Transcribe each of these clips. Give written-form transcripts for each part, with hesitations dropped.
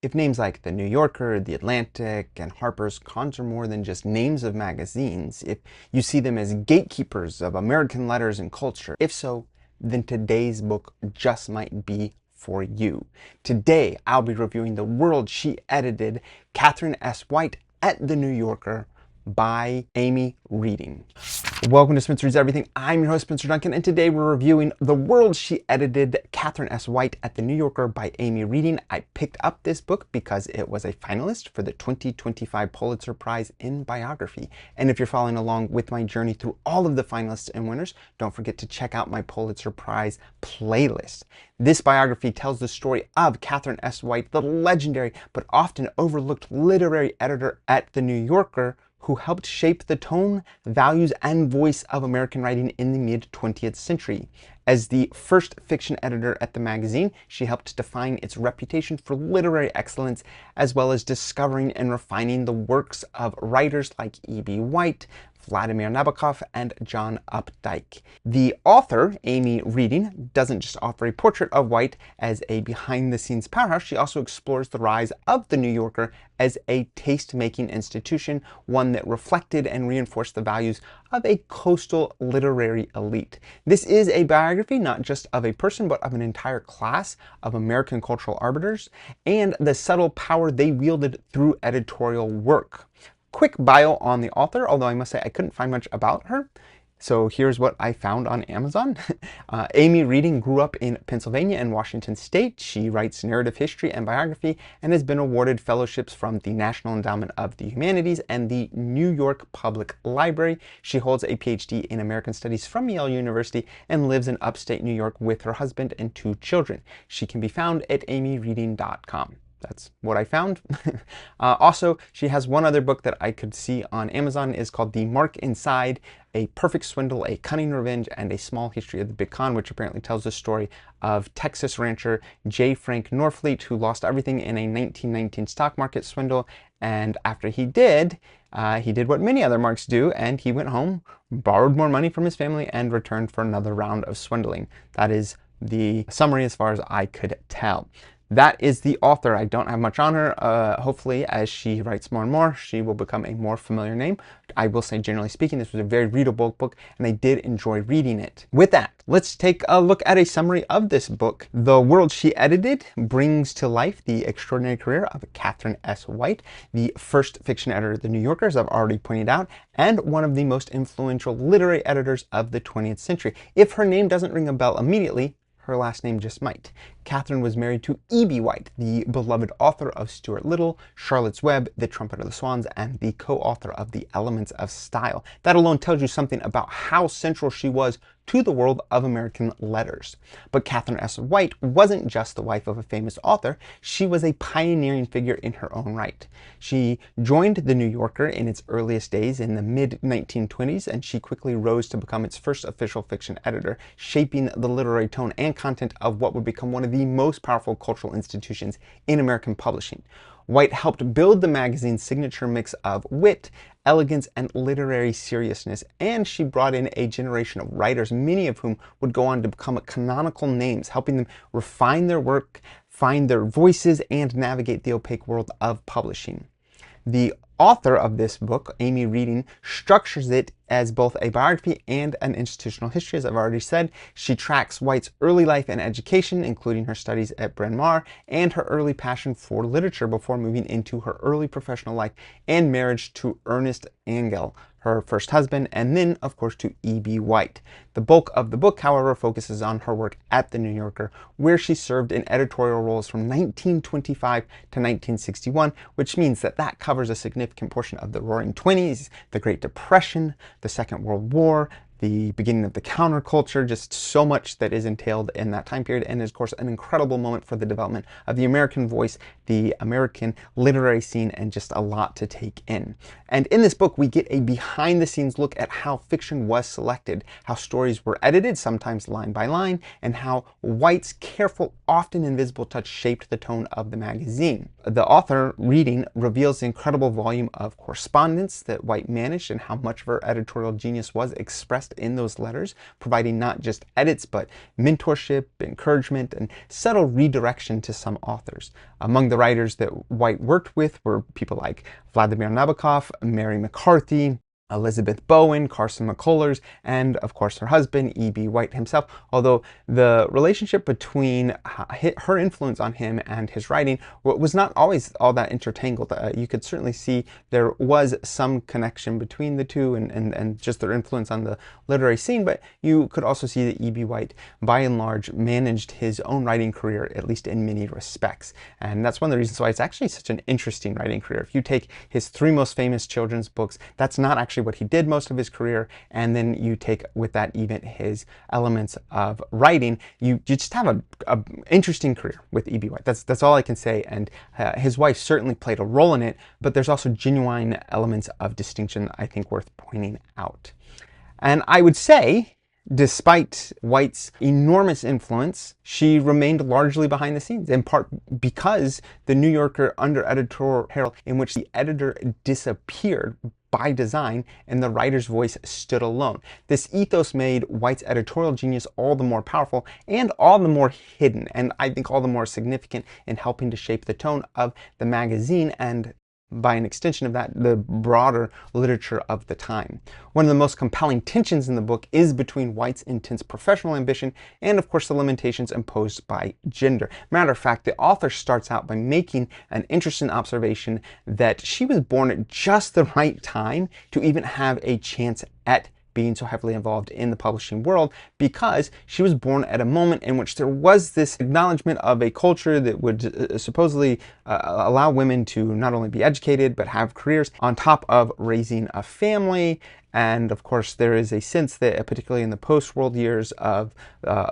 If names like The New Yorker, The Atlantic, and Harper's conjure more than just names of magazines, if you see them as gatekeepers of American letters and culture, if so, then today's book just might be for you. Today, I'll be reviewing The World She Edited, Katharine S. White at The New Yorker by Amy Reading. Welcome to Spencer Reads Everything. I'm your host, Spencer Duncan, and today we're reviewing The World She Edited, Katharine S. White at The New Yorker by Amy Reading. I picked up this book because it was a finalist for the 2025 Pulitzer Prize in Biography. And if you're following along with my journey through all of the finalists and winners, don't forget to check out my Pulitzer Prize playlist. This biography tells the story of Katharine S. White, the legendary but often overlooked literary editor at The New Yorker, who helped shape the tone, values, and voice of American writing in the mid-20th century. As the first fiction editor at the magazine, she helped define its reputation for literary excellence, as well as discovering and refining the works of writers like E.B. White, Vladimir Nabokov, and John Updike. The author, Amy Reading, doesn't just offer a portrait of White as a behind-the-scenes powerhouse, she also explores the rise of The New Yorker as a taste-making institution, one that reflected and reinforced the values of a coastal literary elite. This is a biography not just of a person, but of an entire class of American cultural arbiters, and the subtle power they wielded through editorial work. Quick bio on the author, although I must say I couldn't find much about her. So here's what I found on Amazon. Amy Reading grew up in Pennsylvania and Washington State. She writes narrative history and biography and has been awarded fellowships from the National Endowment of the Humanities and the New York Public Library. She holds a PhD in American Studies from Yale University and lives in upstate New York with her husband and 2 children. She can be found at amyreading.com. That's what I found. Also, she has one other book that I could see on Amazon. Is called The Mark Inside, A Perfect Swindle, A Cunning Revenge, and A Small History of the Big Con, which apparently tells the story of Texas rancher J. Frank Norfleet, who lost everything in a 1919 stock market swindle. And after he did what many other marks do, and he went home, borrowed more money from his family, and returned for another round of swindling. That is the summary as far as I could tell. That is the author. I don't have much on her. Hopefully, as she writes more and more, she will become a more familiar name. I will say, generally speaking, this was a very readable book, and I did enjoy reading it. With that, let's take a look at a summary of this book. The World She Edited brings to life the extraordinary career of Katharine S. White, the first fiction editor at The New Yorker, as I've already pointed out, and one of the most influential literary editors of the 20th century. If her name doesn't ring a bell immediately, her last name just might. Katharine was married to E.B. White, the beloved author of Stuart Little, Charlotte's Web, The Trumpet of the Swans, and the co-author of The Elements of Style. That alone tells you something about how central she was to the world of American letters. But Katharine S. White wasn't just the wife of a famous author, she was a pioneering figure in her own right. She joined The New Yorker in its earliest days in the mid-1920s, and she quickly rose to become its first official fiction editor, shaping the literary tone and content of what would become one of the most powerful cultural institutions in American publishing. White helped build the magazine's signature mix of wit, elegance, and literary seriousness, and she brought in a generation of writers, many of whom would go on to become canonical names, helping them refine their work, find their voices, and navigate the opaque world of publishing. The author of this book, Amy Reading, structures it as both a biography and an institutional history. As I've already said, she tracks White's early life and education, including her studies at Bryn Mawr, and her early passion for literature before moving into her early professional life and marriage to Ernest Angell, her first husband, and then, of course, to E.B. White. The bulk of the book, however, focuses on her work at The New Yorker, where she served in editorial roles from 1925 to 1961, which means that covers a significant portion of the Roaring Twenties, the Great Depression, the Second World War, the beginning of the counterculture, just so much that is entailed in that time period, and is, of course, an incredible moment for the development of the American voice, the American literary scene, and just a lot to take in. And in this book, we get a behind-the-scenes look at how fiction was selected, how stories were edited, sometimes line by line, and how White's careful, often invisible touch shaped the tone of the magazine. The author, Reading, reveals the incredible volume of correspondence that White managed and how much of her editorial genius was expressed in those letters, providing not just edits, but mentorship, encouragement, and subtle redirection to some authors. Among the writers that White worked with were people like Vladimir Nabokov, Mary McCarthy, Elizabeth Bowen, Carson McCullers, and of course her husband, E.B. White himself, although the relationship between her influence on him and his writing was not always all that intertangled. You could certainly see there was some connection between the two and just their influence on the literary scene, but you could also see that E.B. White, by and large, managed his own writing career, at least in many respects. And that's one of the reasons why it's actually such an interesting writing career. If you take his three most famous children's books, that's not actually what he did most of his career, and then you take with that even his elements of writing, you just have a interesting career with E.B. White. That's all I can say, and his wife certainly played a role in it, but there's also genuine elements of distinction I think worth pointing out. And I would say, despite White's enormous influence, she remained largely behind the scenes, in part because the New Yorker under editorial in which the editor disappeared by design and the writer's voice stood alone. This ethos made White's editorial genius all the more powerful and all the more hidden, and I think all the more significant in helping to shape the tone of the magazine and, by an extension of that, the broader literature of the time. One of the most compelling tensions in the book is between White's intense professional ambition and, of course, the limitations imposed by gender. Matter of fact, the author starts out by making an interesting observation that she was born at just the right time to even have a chance at being so heavily involved in the publishing world, because she was born at a moment in which there was this acknowledgement of a culture that would supposedly allow women to not only be educated but have careers on top of raising a family. And of course, there is a sense that, particularly in the post-world years of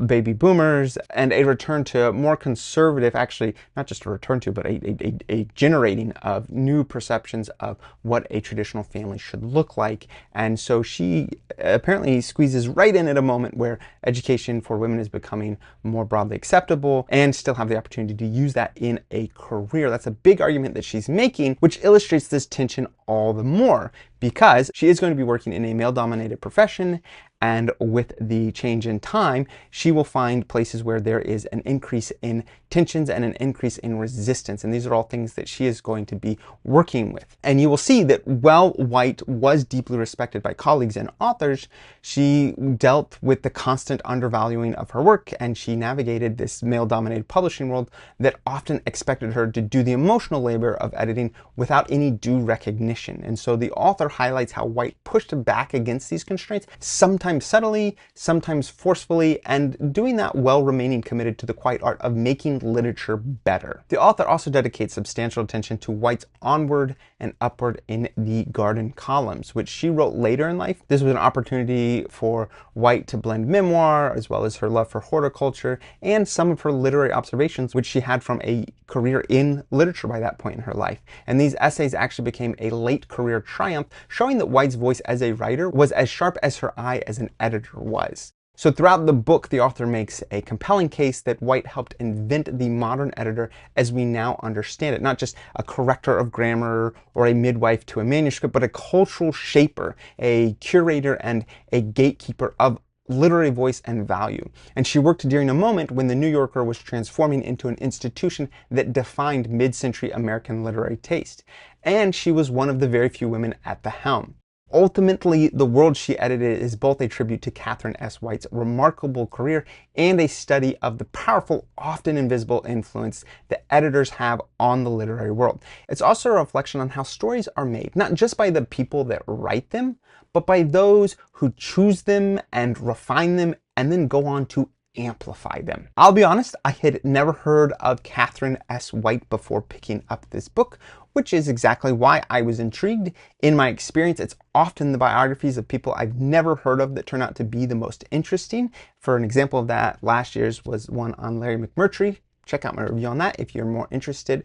baby boomers, and a return to more conservative, actually, not just a return to, but a generating of new perceptions of what a traditional family should look like. And so she apparently squeezes right in at a moment where education for women is becoming more broadly acceptable and still have the opportunity to use that in a career. That's a big argument that she's making, which illustrates this tension all the more, because she is going to be working in a male-dominated profession, and with the change in time, she will find places where there is an increase in tensions and an increase in resistance. And these are all things that she is going to be working with. And you will see that while White was deeply respected by colleagues and authors, she dealt with the constant undervaluing of her work, and she navigated this male-dominated publishing world that often expected her to do the emotional labor of editing without any due recognition. And so the author highlights how White pushed back against these constraints, sometimes subtly, sometimes forcefully, and doing that while remaining committed to the quiet art of making literature better. The author also dedicates substantial attention to White's onward and upward in the garden columns, which she wrote later in life. This was an opportunity for White to blend memoir, as well as her love for horticulture, and some of her literary observations, which she had from a career in literature by that point in her life. And these essays actually became a late career triumph, showing that White's voice as a writer was as sharp as her eye as an editor was. So throughout the book, the author makes a compelling case that White helped invent the modern editor as we now understand it. Not just a corrector of grammar or a midwife to a manuscript, but a cultural shaper, a curator, and a gatekeeper of literary voice and value. And she worked during a moment when the New Yorker was transforming into an institution that defined mid-century American literary taste. And she was one of the very few women at the helm. Ultimately, the world she edited is both a tribute to Katharine S. White's remarkable career and a study of the powerful, often invisible influence that editors have on the literary world. It's also a reflection on how stories are made, not just by the people that write them, but by those who choose them and refine them and then go on to amplify them. I'll be honest, I had never heard of Katharine S. White before picking up this book, which is exactly why I was intrigued. In my experience, it's often the biographies of people I've never heard of that turn out to be the most interesting. For an example of that, last year's was one on Larry McMurtry. Check out my review on that if you're more interested.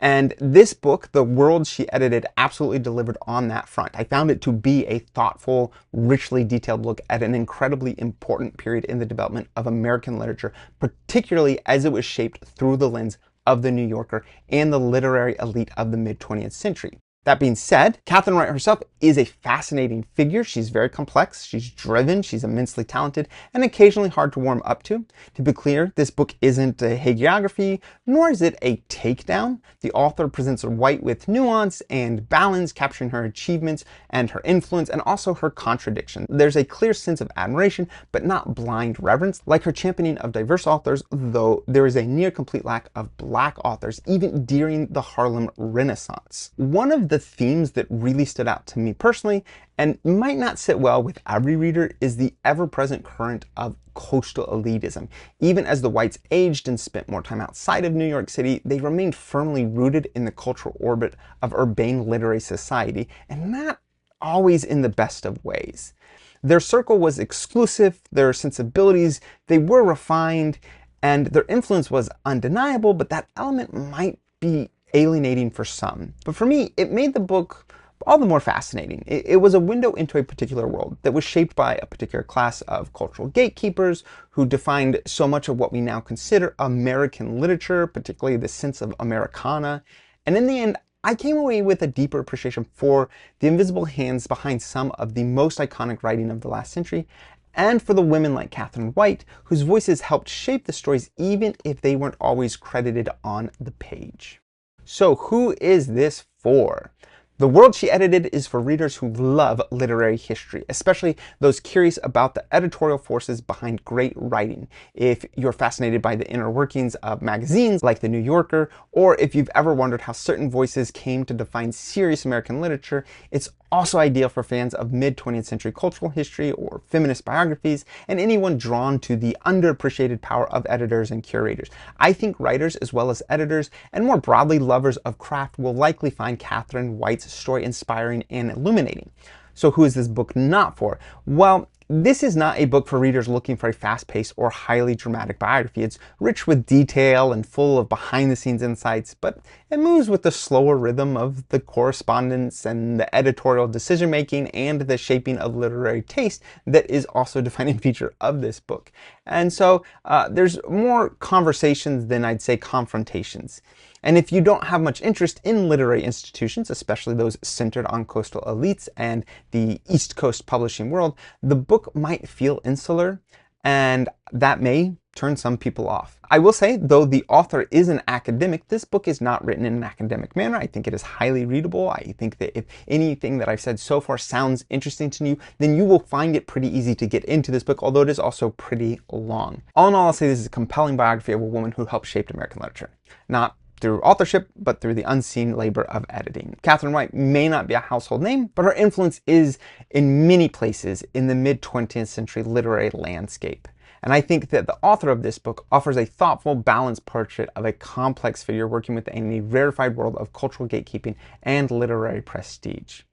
And this book, The World She Edited, absolutely delivered on that front. I found it to be a thoughtful, richly detailed look at an incredibly important period in the development of American literature, particularly as it was shaped through the lens of the New Yorker and the literary elite of the mid-20th century. That being said, Katharine Wright herself is a fascinating figure. She's very complex, she's driven, she's immensely talented, and occasionally hard to warm up to. To be clear, this book isn't a hagiography, nor is it a takedown. The author presents Wright with nuance and balance, capturing her achievements and her influence, and also her contradiction. There's a clear sense of admiration, but not blind reverence. Like her championing of diverse authors, though there is a near complete lack of Black authors, even during the Harlem Renaissance. One of the themes that really stood out to me personally, and might not sit well with every reader, is the ever-present current of coastal elitism. Even as the Wrights aged and spent more time outside of New York City, they remained firmly rooted in the cultural orbit of urbane literary society, and not always in the best of ways. Their circle was exclusive, their sensibilities, they were refined, and their influence was undeniable, but that element might be alienating for some. But for me, it made the book all the more fascinating. It was a window into a particular world that was shaped by a particular class of cultural gatekeepers who defined so much of what we now consider American literature, particularly the sense of Americana. And in the end, I came away with a deeper appreciation for the invisible hands behind some of the most iconic writing of the last century, and for the women like Katharine Wright, whose voices helped shape the stories even if they weren't always credited on the page. So who is this for? The world she edited is for readers who love literary history, especially those curious about the editorial forces behind great writing. If you're fascinated by the inner workings of magazines like The New Yorker, or if you've ever wondered how certain voices came to define serious American literature, it's also ideal for fans of mid-20th century cultural history or feminist biographies, and anyone drawn to the underappreciated power of editors and curators. I think writers, as well as editors, and more broadly lovers of craft, will likely find Katharine Wright's story inspiring and illuminating. So who is this book not for? Well, this is not a book for readers looking for a fast-paced or highly dramatic biography. It's rich with detail and full of behind-the-scenes insights, but it moves with the slower rhythm of the correspondence and the editorial decision-making and the shaping of literary taste that is also a defining feature of this book. And so there's more conversations than I'd say confrontations. And if you don't have much interest in literary institutions, especially those centered on coastal elites and the East Coast publishing world, the book might feel insular, and that may turn some people off. I will say, though the author is an academic, this book is not written in an academic manner. I think it is highly readable. I think that if anything that I've said so far sounds interesting to you, then you will find it pretty easy to get into this book, although it is also pretty long. All in all, I'll say this is a compelling biography of a woman who helped shape American literature. Not through authorship, but through the unseen labor of editing. Katharine Wright may not be a household name, but her influence is in many places in the mid-20th century literary landscape. And I think that the author of this book offers a thoughtful, balanced portrait of a complex figure working within a rarefied world of cultural gatekeeping and literary prestige.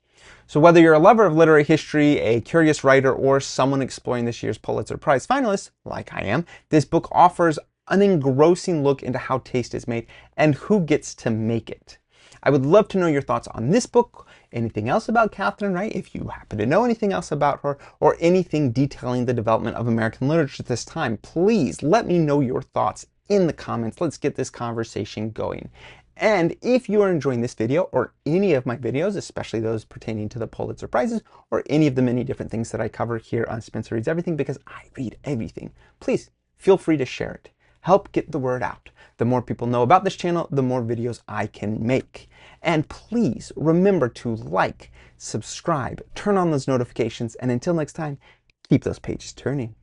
So whether you're a lover of literary history, a curious writer, or someone exploring this year's Pulitzer Prize finalists, like I am, this book offers an engrossing look into how taste is made and who gets to make it. I would love to know your thoughts on this book, anything else about Katharine Wright, if you happen to know anything else about her, or anything detailing the development of American literature at this time. Please let me know your thoughts in the comments. Let's get this conversation going. And if you are enjoying this video or any of my videos, especially those pertaining to the Pulitzer Prizes or any of the many different things that I cover here on Spencer Reads Everything, because I read everything, please feel free to share it. Help get the word out. The more people know about this channel, the more videos I can make. And please remember to like, subscribe, turn on those notifications, and until next time, keep those pages turning.